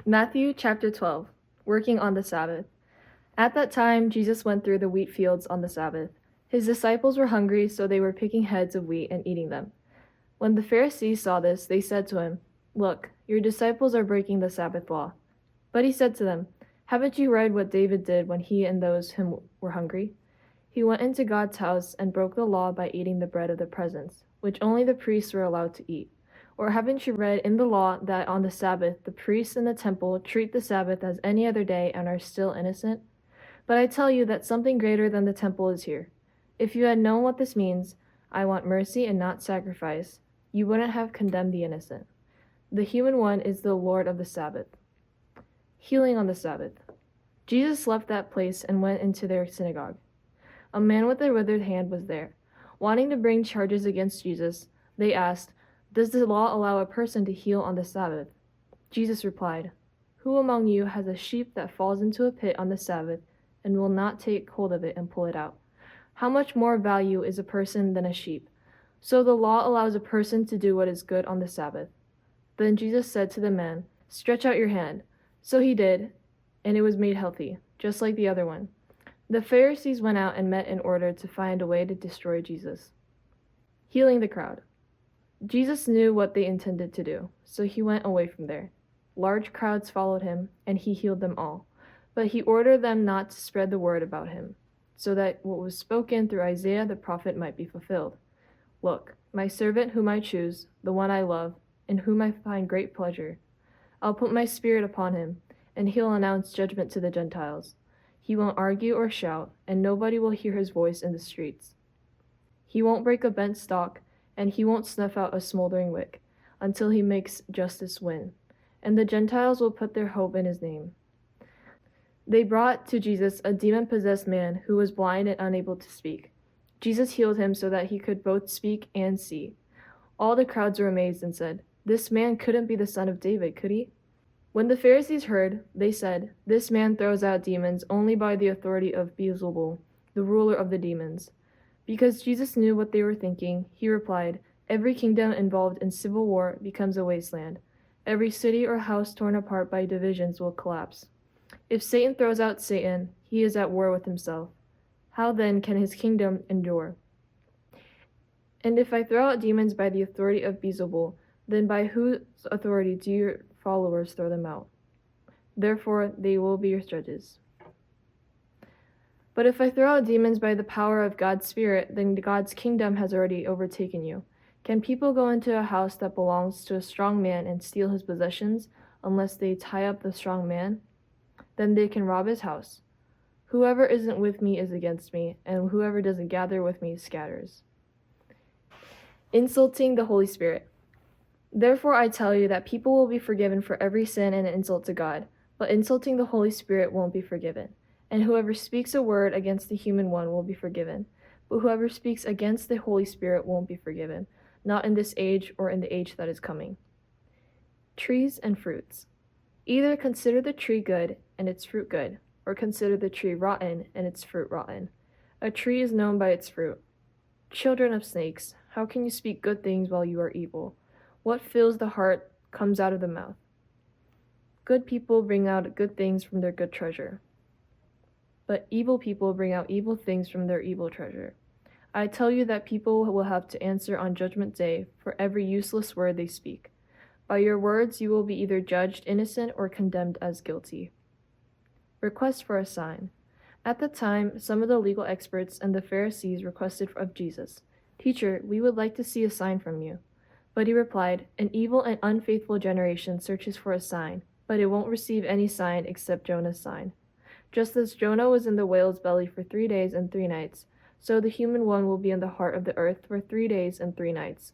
Matthew chapter 12, working on the Sabbath. At that time, Jesus went through the wheat fields on the Sabbath. His disciples were hungry, so they were picking heads of wheat and eating them. When the Pharisees saw this, they said to him, "Look, your disciples are breaking the Sabbath law." But he said to them, "Haven't you read what David did when he and those him were hungry? He went into God's house and broke the law by eating the bread of the presence, which only the priests were allowed to eat. Or haven't you read in the law that on the Sabbath the priests in the temple treat the Sabbath as any other day and are still innocent? But I tell you that something greater than the temple is here. If you had known what this means, 'I want mercy and not sacrifice,' you wouldn't have condemned the innocent. The human one is the Lord of the Sabbath." Healing on the Sabbath. Jesus left that place and went into their synagogue. A man with a withered hand was there. Wanting to bring charges against Jesus, they asked, "Does the law allow a person to heal on the Sabbath?" Jesus replied, "Who among you has a sheep that falls into a pit on the Sabbath and will not take hold of it and pull it out? How much more value is a person than a sheep? So the law allows a person to do what is good on the Sabbath." Then Jesus said to the man, "Stretch out your hand." So he did, and it was made healthy, just like the other one. The Pharisees went out and met in order to find a way to destroy Jesus. Healing the crowd. Jesus knew what they intended to do, so he went away from there. Large crowds followed him, and he healed them all. But he ordered them not to spread the word about him, so that what was spoken through Isaiah the prophet might be fulfilled. "Look, my servant whom I choose, the one I love, in whom I find great pleasure. I'll put my spirit upon him, and he'll announce judgment to the Gentiles. He won't argue or shout, and nobody will hear his voice in the streets. He won't break a bent stalk, and he won't snuff out a smoldering wick, until he makes justice win. And the Gentiles will put their hope in his name." They brought to Jesus a demon-possessed man who was blind and unable to speak. Jesus healed him so that he could both speak and see. All the crowds were amazed and said, "This man couldn't be the son of David, could he?" When the Pharisees heard, they said, "This man throws out demons only by the authority of Beelzebul, the ruler of the demons." Because Jesus knew what they were thinking, he replied, "Every kingdom involved in civil war becomes a wasteland. Every city or house torn apart by divisions will collapse. If Satan throws out Satan, he is at war with himself. How then can his kingdom endure? And if I throw out demons by the authority of Beelzebul, then by whose authority do your followers throw them out? Therefore they will be your judges. But if I throw out demons by the power of God's Spirit, then God's kingdom has already overtaken you. Can people go into a house that belongs to a strong man and steal his possessions unless they tie up the strong man? Then they can rob his house. Whoever isn't with me is against me, and whoever doesn't gather with me scatters." Insulting the Holy Spirit. Therefore I tell you that people will be forgiven for every sin and insult to God, but insulting the Holy Spirit won't be forgiven. And whoever speaks a word against the human one will be forgiven, but whoever speaks against the Holy Spirit won't be forgiven, not in this age or in the age that is coming. Trees and fruits. Either consider the tree good and its fruit good, or consider the tree rotten and its fruit rotten. A tree is known by its fruit. Children of snakes, how can you speak good things while you are evil? What fills the heart comes out of the mouth. Good people bring out good things from their good treasure, but evil people bring out evil things from their evil treasure. I tell you that people will have to answer on Judgment Day for every useless word they speak. By your words you will be either judged innocent or condemned as guilty. Request for a sign. At the time, some of the legal experts and the Pharisees requested of Jesus, "Teacher, we would like to see a sign from you." But he replied, "An evil and unfaithful generation searches for a sign, but it won't receive any sign except Jonah's sign. Just as Jonah was in the whale's belly for 3 days and 3 nights, so the human one will be in the heart of the earth for 3 days and 3 nights.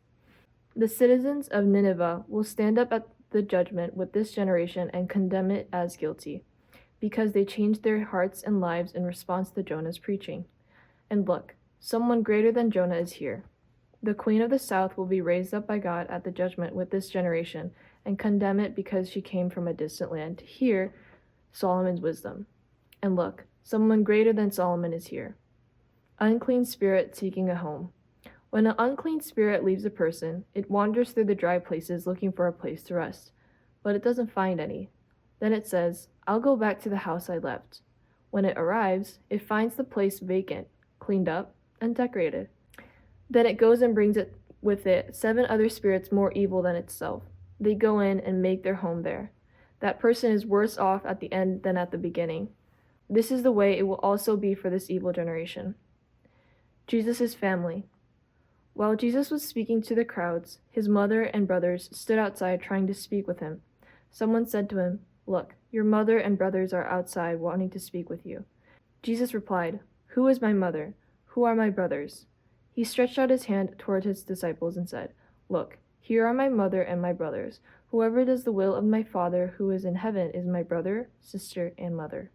The citizens of Nineveh will stand up at the judgment with this generation and condemn it as guilty, because they changed their hearts and lives in response to Jonah's preaching. And look, someone greater than Jonah is here. The queen of the south will be raised up by God at the judgment with this generation and condemn it because she came from a distant land to hear Solomon's wisdom. And look, someone greater than Solomon is here. Unclean spirit seeking a home. When an unclean spirit leaves a person, it wanders through the dry places looking for a place to rest, but it doesn't find any. Then it says, I'll go back to the house I left. When it arrives, it finds the place vacant, cleaned up, and decorated. Then it goes and brings it with it 7 other spirits more evil than itself. They go in and make their home there. That person is worse off at the end than at the beginning. This is the way it will also be for this evil generation. Jesus' family. While Jesus was speaking to the crowds, his mother and brothers stood outside trying to speak with him. Someone said to him, Look, your mother and brothers are outside wanting to speak with you. Jesus replied, Who is my mother? Who are my brothers? He stretched out his hand toward his disciples and said, Look, here are my mother and my brothers. Whoever does the will of my Father who is in heaven is my brother, sister, and mother.